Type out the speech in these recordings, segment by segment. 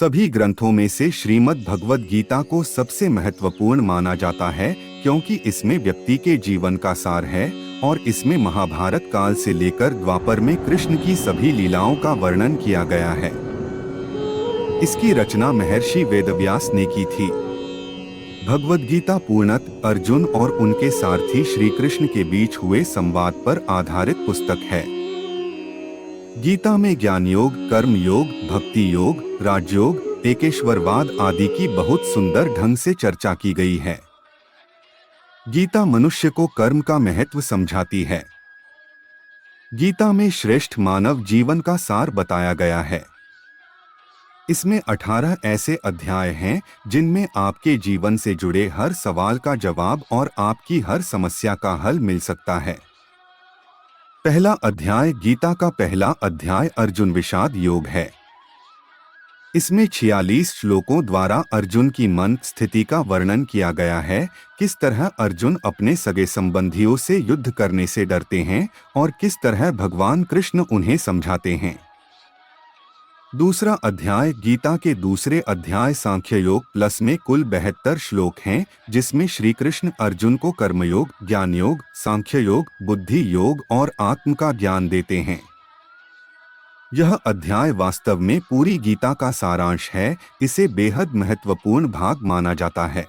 सभी ग्रंथों में से श्रीमद् भगवद गीता को सबसे महत्वपूर्ण माना जाता है क्योंकि इसमें व्यक्ति के जीवन का सार है और इसमें महाभारत काल से लेकर द्वापर में कृष्ण की सभी लीलाओं का वर्णन किया गया है। इसकी रचना महर्षि वेदव्यास ने की थी। भगवद गीता पूर्णतः अर्जुन और उनके सारथी श्री कृष्ण के बीच हुए संवाद पर आधारित पुस्तक है। गीता में ज्ञान योग, कर्म योग, भक्ति योग, राजयोग, एकेश्वरवाद आदि की बहुत सुंदर ढंग से चर्चा की गई है। गीता मनुष्य को कर्म का महत्व समझाती है। गीता में श्रेष्ठ मानव जीवन का सार बताया गया है। इसमें 18 ऐसे अध्याय हैं जिनमें आपके जीवन से जुड़े हर सवाल का जवाब और आपकी हर समस्या का हल मिल सकता है। पहला अध्याय गीता का पहला अध्याय अर्जुन विषाद योग है। इसमें 46 श्लोकों द्वारा अर्जुन की मन स्थिति का वर्णन किया गया है। किस तरह अर्जुन अपने सगे संबंधियों से युद्ध करने से डरते हैं और किस तरह भगवान कृष्ण उन्हें समझाते हैं। दूसरा अध्याय गीता के दूसरे अध्याय सांख्य योग प्लस में कुल 72 श्लोक हैं जिसमें श्री कृष्ण अर्जुन को कर्मयोग, ज्ञान योग, सांख्य योग, बुद्धि योग और आत्म का ज्ञान देते हैं। यह अध्याय वास्तव में पूरी गीता का सारांश है। इसे बेहद महत्वपूर्ण भाग माना जाता है।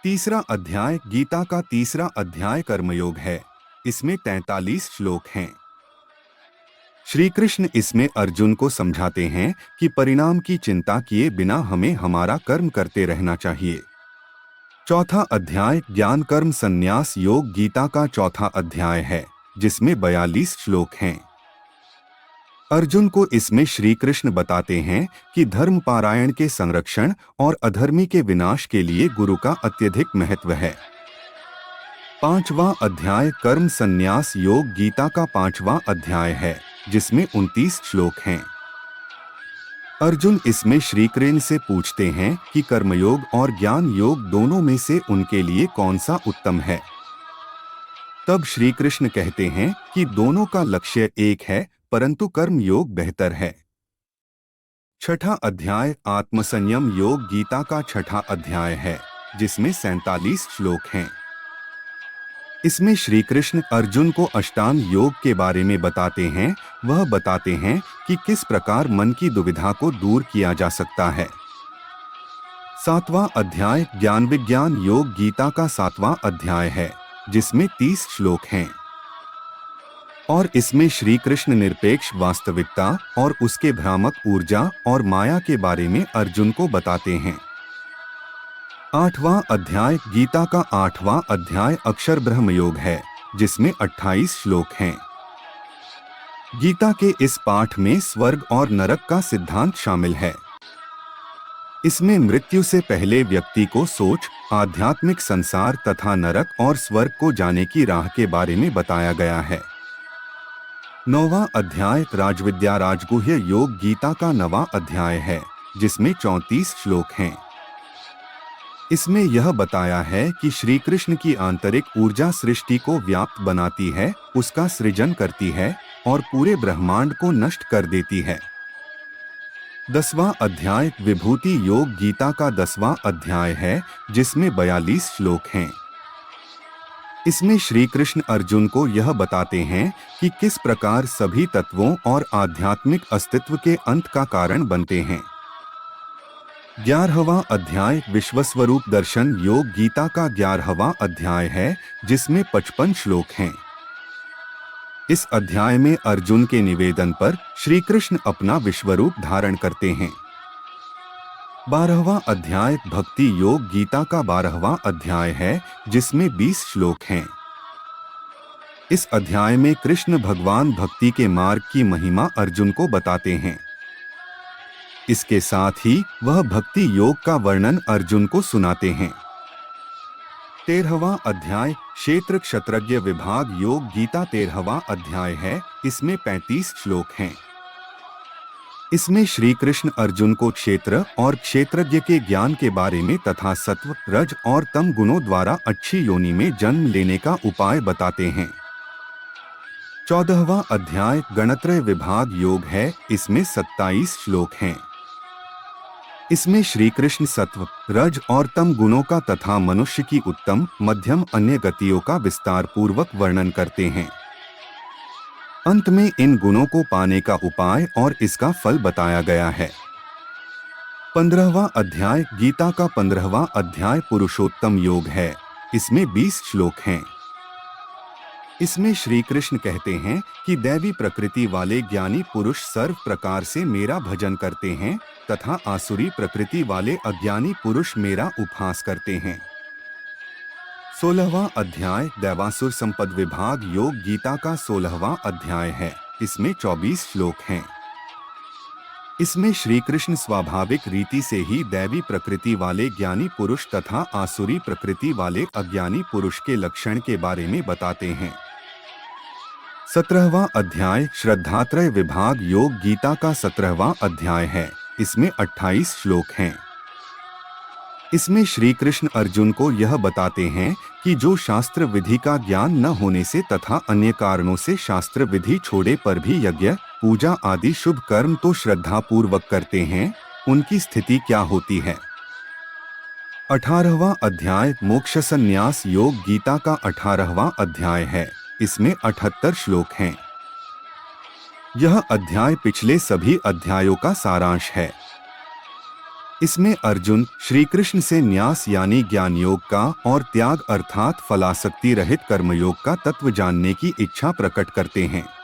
तीसरा अध्याय गीता का तीसरा अध्याय कर्मयोग है। इसमें 43 श्लोक हैं। श्री कृष्ण इसमें अर्जुन को समझाते हैं कि परिणाम की चिंता किए बिना हमें हमारा कर्म करते रहना चाहिए। चौथा अध्याय ज्ञान कर्म संन्यास योग गीता का चौथा अध्याय है जिसमें 42 श्लोक हैं। अर्जुन को इसमें श्री कृष्ण बताते हैं कि धर्म पारायण के संरक्षण और अधर्मी के विनाश के लिए गुरु का अत्यधिक महत्व है। पांचवा अध्याय कर्म संन्यास योग गीता का पांचवा अध्याय है जिसमें 29 श्लोक हैं। अर्जुन इसमें श्री कृष्ण से पूछते हैं कि कर्मयोग और ज्ञान योग दोनों में से उनके लिए कौन सा उत्तम है। तब श्री कृष्ण कहते हैं कि दोनों का लक्ष्य एक है परंतु कर्म योग बेहतर है। छठा अध्याय आत्मसंयम योग गीता का छठा अध्याय है जिसमें 47 श्लोक हैं। इसमें श्री कृष्ण अर्जुन को अष्टांग योग के बारे में बताते हैं। वह बताते हैं कि किस प्रकार मन की दुविधा को दूर किया जा सकता है। सातवां अध्याय ज्ञान विज्ञान योग गीता का सातवां अध्याय है जिसमें 30 श्लोक हैं और इसमें श्री कृष्ण निरपेक्ष वास्तविकता और उसके भ्रामक ऊर्जा और माया के बारे में अर्जुन को बताते हैं। आठवां अध्याय गीता का आठवां अध्याय अक्षर ब्रह्म योग है जिसमें 28 श्लोक हैं। गीता के इस पाठ में स्वर्ग और नरक का सिद्धांत शामिल है। इसमें मृत्यु से पहले व्यक्ति को सोच, आध्यात्मिक संसार तथा नरक और स्वर्ग को जाने की राह के बारे में बताया गया है। नौवां अध्याय राजविद्या राजगुह्य योग गीता का 9वां अध्याय है जिसमें 34 श्लोक हैं। इसमें यह बताया है कि श्री कृष्ण की आंतरिक ऊर्जा सृष्टि को व्याप्त बनाती है, उसका सृजन करती है और पूरे ब्रह्मांड को नष्ट कर देती है। 10वां अध्याय विभूति योग गीता का 10वां अध्याय है जिसमें 42 श्लोक हैं। इसमें श्री कृष्ण अर्जुन को यह बताते हैं कि किस प्रकार सभी तत्वों और आध्यात्मिक अस्तित्व के अंत का कारण बनते हैं। 11वां अध्याय विश्वस्वरूप दर्शन योग गीता का 11वां अध्याय है जिसमें 55 श्लोक हैं। इस अध्याय में अर्जुन के निवेदन पर श्री कृष्ण अपना विश्वरूप धारण करते हैं। 12वां अध्याय भक्ति योग गीता का 12वां अध्याय है जिसमें 20 श्लोक हैं। इस अध्याय में कृष्ण भगवान भक्ति के मार्ग की महिमा अर्जुन को बताते हैं। इसके साथ ही वह भक्ति योग का वर्णन अर्जुन को सुनाते हैं। 13वां अध्याय क्षेत्र क्षत्रज्ञ विभाग योग गीता 13वां अध्याय है। इसमें 35 श्लोक हैं। इसमें श्री कृष्ण अर्जुन को क्षेत्र और क्षेत्रज्ञ के ज्ञान के बारे में तथा सत्व, रज और तम गुणों द्वारा अच्छी योनि में जन्म लेने का उपाय बताते हैं। 14वां अध्याय गणत्रय विभाग योग है। इसमें 27 श्लोक हैं। इसमें श्री कृष्ण सत्व, रज और तम गुणों का तथा मनुष्य की उत्तम, मध्यम अन्य गतियों का विस्तार पूर्वक वर्णन करते हैं। अंत में इन गुणों को पाने का उपाय और इसका फल बताया गया है। 15वां अध्याय गीता का 15वां अध्याय पुरुषोत्तम योग है। इसमें 20 श्लोक हैं। इसमें श्री कृष्ण कहते हैं कि दैवी प्रकृति वाले ज्ञानी पुरुष सर्व प्रकार से मेरा भजन करते हैं तथा आसुरी प्रकृति वाले अज्ञानी पुरुष मेरा उपहास करते हैं। 16वां अध्याय दैवासुर संपद विभाग योग गीता का 16वां अध्याय है। इसमें 24 श्लोक हैं। इसमें श्री कृष्ण स्वाभाविक रीति से ही दैवी प्रकृति वाले ज्ञानी पुरुष तथा आसुरी प्रकृति वाले अज्ञानी पुरुष के लक्षण के बारे में बताते हैं। 17वां अध्याय श्रद्धात्रय विभाग योग गीता का 17वां अध्याय है। इसमें 28 श्लोक हैं। इसमें श्री कृष्ण अर्जुन को यह बताते हैं कि जो शास्त्र विधि का ज्ञान न होने से तथा अन्य कारणों से शास्त्र विधि छोड़े पर भी यज्ञ, पूजा आदि शुभ कर्म तो श्रद्धा पूर्वक करते हैं, उनकी स्थिति क्या होती है। 18वां अध्याय मोक्ष संन्यास योग गीता का 18वां अध्याय है। इसमें 78 श्लोक हैं। यह अध्याय पिछले सभी अध्यायों का सारांश है। इसमें अर्जुन श्री कृष्ण से न्यास यानी ज्ञान योग का और त्याग अर्थात फलासक्ति रहित कर्मयोग का तत्व जानने की इच्छा प्रकट करते हैं।